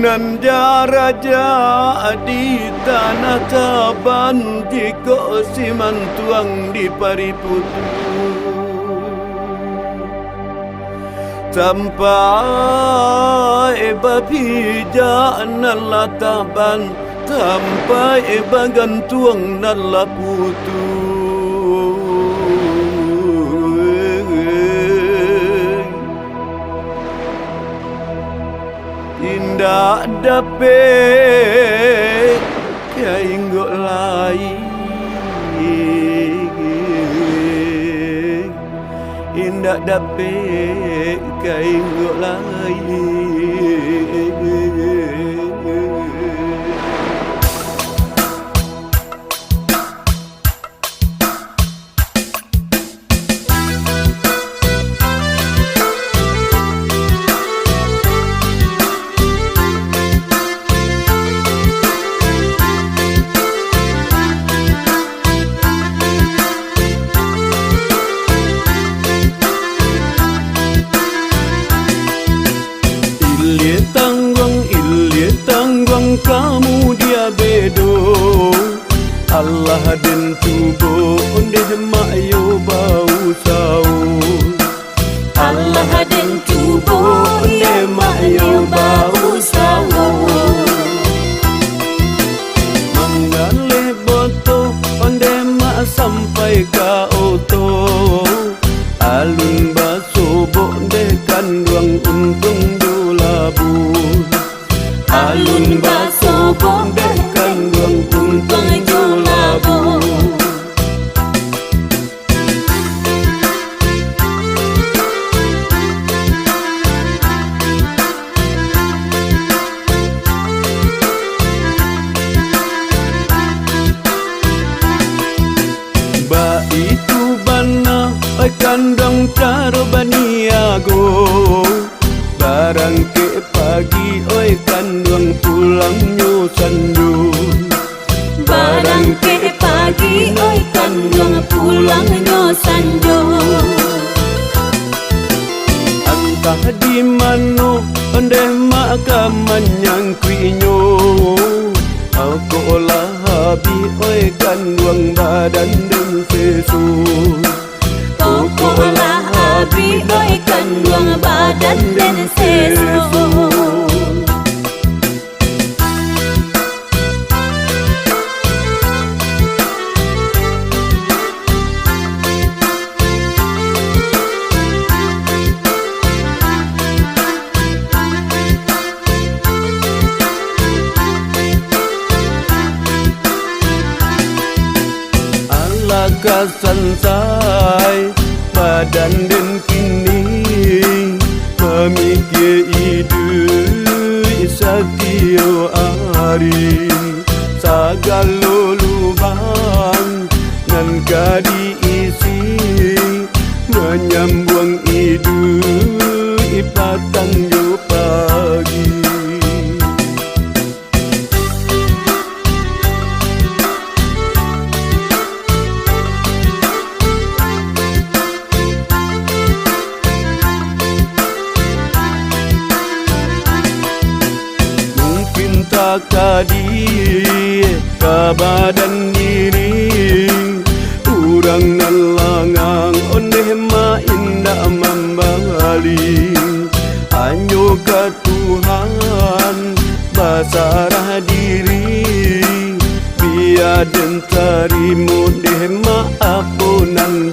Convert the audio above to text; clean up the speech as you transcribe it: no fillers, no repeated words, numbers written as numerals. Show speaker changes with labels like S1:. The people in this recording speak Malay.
S1: Nanda raja di tanah Taban, Tiko siman tuang di Pariputu. Sampai babija nalla Taban, sampai bagantuang nalla putu. Indah dapet kainggok lain, indah dapet kainggok lain. Kamu dia bedo Allah den tubo ondeh mayo bau saur.
S2: Allah den tubo ondeh mayo bau saur.
S1: Manggale boto ondeh mak sampai ka oto. Alun baso bondeh kanduang untung dolabur.
S2: Alun baso bondeh
S1: kanduang untung dolabur. Ba itu bana oi kandang caro baniago. Barang ke pagi oi kanduang pulang nyo sandun.
S2: Barang ke pagi oi kanduang pulang nyo sandun.
S1: Entah di mano ondeh mak manyang kuinyo. Aku olah habi oi kanduang badan dan sesu.
S2: Aku olah habi oi kanduang badan dan sesu. Kasansai badan dan kini memikir ide satio ari sagalo lubang nan kadi isi menyambung ide ipatang yo pagi. Kadi ka badan diri urang nan langang ondeh ma indah membali anyo ka Tuhan basarah diri biar den tarimu deh ma apunan